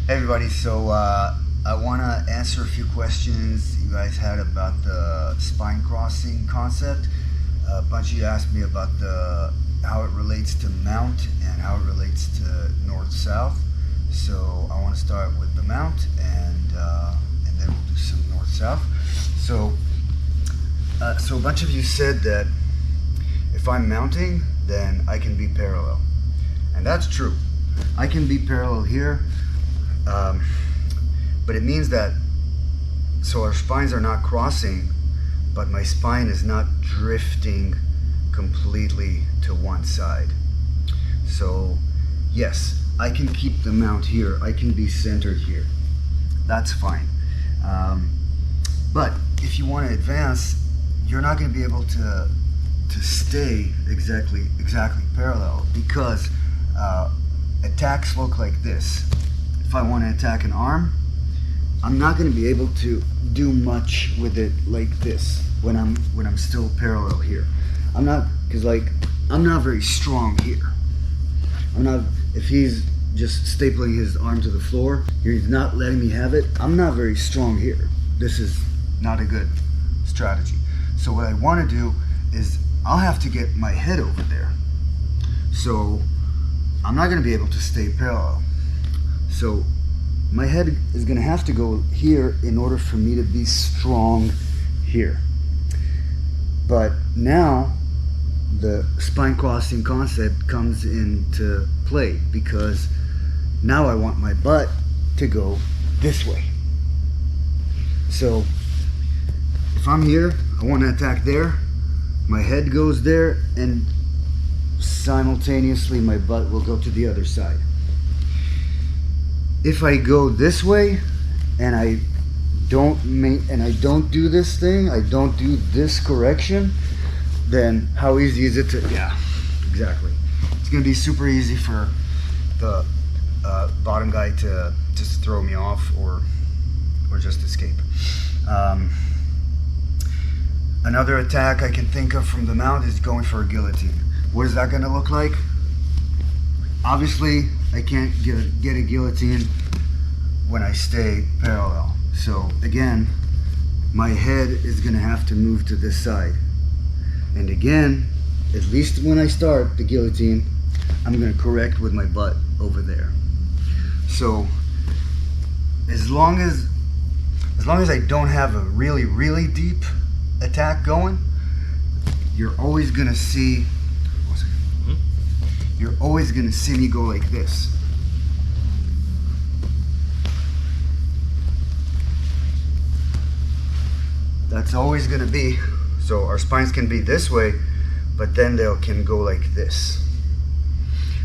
Hey everybody, so I want to answer a few questions you guys had about the spine crossing concept. A bunch of you asked me about how it relates to mount and how it relates to north-south. So I want to start with the mount and then we'll do some north-south. So a bunch of you said that if I'm mounting, then I can be parallel, and that's true. I can be parallel here. But it means that, so our spines are not crossing, but my spine is not drifting completely to one side. So yes, I can keep the mount here. I can be centered here. That's fine. But if you want to advance, you're not going to be able to stay exactly parallel, because attacks look like this. If I want to attack an arm, I'm not going to be able to do much with it like this when I'm still parallel here. I'm not, because like I'm not very strong here. I'm not. If he's just stapling his arm to the floor, he's not letting me have it. I'm not very strong here. This is not a good strategy. So what I want to do is I'll have to get my head over there. So I'm not going to be able to stay parallel. So my head is going to have to go here in order for me to be strong here. But now the spine crossing concept comes into play, because now I want my butt to go this way. So if I'm here, I want to attack there, my head goes there, and simultaneously my butt will go to the other side. If I go this way and I don't do this thing, I don't do this correction, then how easy is it to, yeah, exactly. It's gonna be super easy for the bottom guy to just throw me off or just escape. Another attack I can think of from the mount is going for a guillotine. What is that gonna look like? Obviously, I can't get a guillotine when I stay parallel. So again, my head is gonna have to move to this side. And again, at least when I start the guillotine, I'm gonna correct with my butt over there. So as long as I don't have a really, really deep attack going, you're always gonna see me go like this. That's always gonna be, so our spines can be this way, but then they can go like this.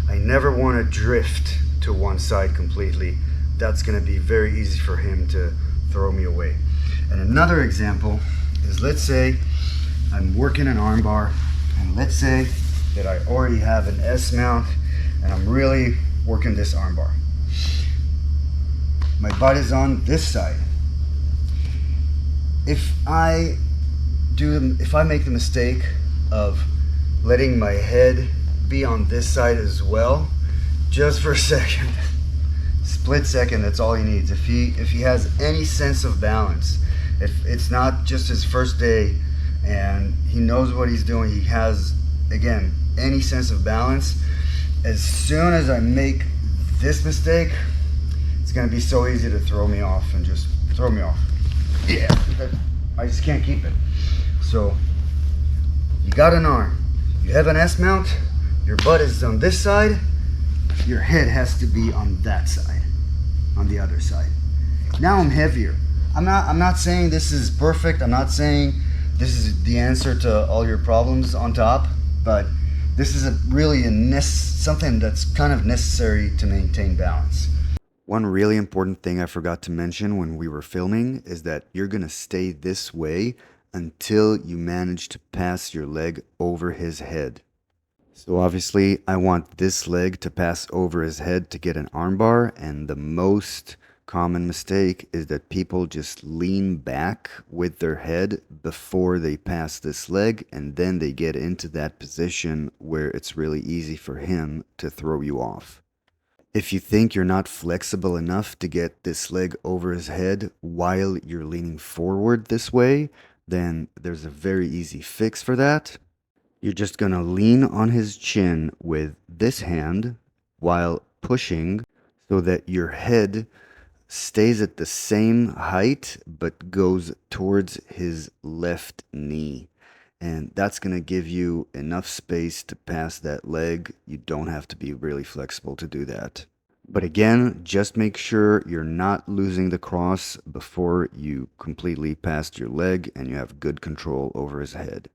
I never wanna drift to one side completely. That's gonna be very easy for him to throw me away. And another example is, let's say I'm working an armbar, and let's say that I already have an S mount and I'm really working this armbar. My butt is on this side. If I make the mistake of letting my head be on this side as well, just for a second, split second, that's all he needs. If he has any sense of balance, if it's not just his first day and he knows what he's doing, he has, again, any sense of balance, as soon as I make this mistake, it's gonna be so easy to throw me off and just throw me off. Yeah, I just can't keep it. So you got an arm, you have an S mount, your butt is on this side, your head has to be on that side, on the other side. Now I'm heavier. I'm not saying this is perfect. I'm not saying this is the answer to all your problems on top, but this is something that's kind of necessary to maintain balance. One really important thing I forgot to mention when we were filming is that you're gonna stay this way until you manage to pass your leg over his head. So obviously I want this leg to pass over his head to get an armbar, and the most common mistake is that people just lean back with their head before they pass this leg, and then they get into that position where it's really easy for him to throw you off. If you think you're not flexible enough to get this leg over his head while you're leaning forward this way, then there's a very easy fix for that. You're just going to lean on his chin with this hand while pushing so that your head stays at the same height but goes towards his left knee. And that's going to give you enough space to pass that leg. You don't have to be really flexible to do that. But again, just make sure you're not losing the cross before you completely passed your leg and you have good control over his head.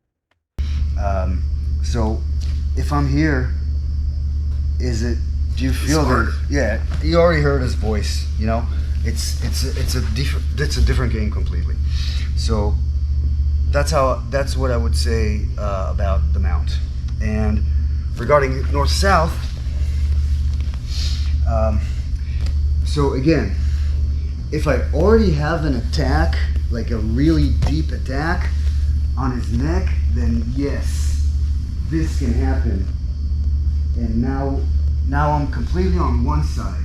So if I'm here, do you feel that? Yeah, you already heard his voice, you know? It's a different game completely. So that's what I would say about the mount. And regarding north-south, so again, if I already have an attack, like a really deep attack on his neck, then yes, this can happen. And now I'm completely on one side,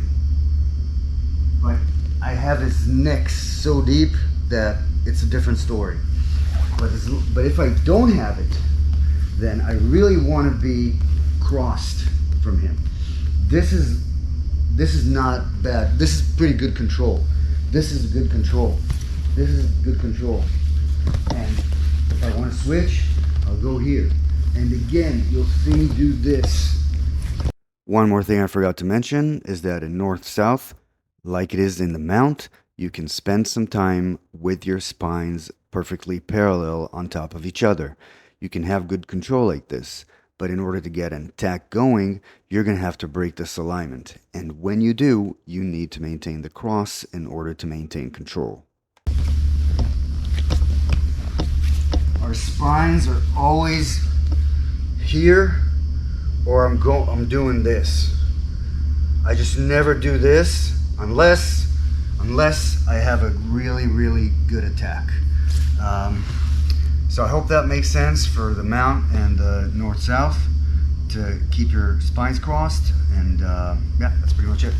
but I have his neck so deep that it's a different story. But if I don't have it, then I really want to be crossed from him. This is not bad. This is pretty good control. This is good control. This is good control. And if I want to switch, I'll go here. And again, you'll see me do this. One more thing I forgot to mention is that in north-south, like it is in the mount, you can spend some time with your spines perfectly parallel on top of each other. You can have good control like this, but in order to get an attack going, you're going to have to break this alignment. And when you do, you need to maintain the cross in order to maintain control. Our spines are always here, or I'm doing this. I just never do this unless I have a really, really good attack. So I hope that makes sense for the mount and the north-south to keep your spines crossed. And yeah, that's pretty much it.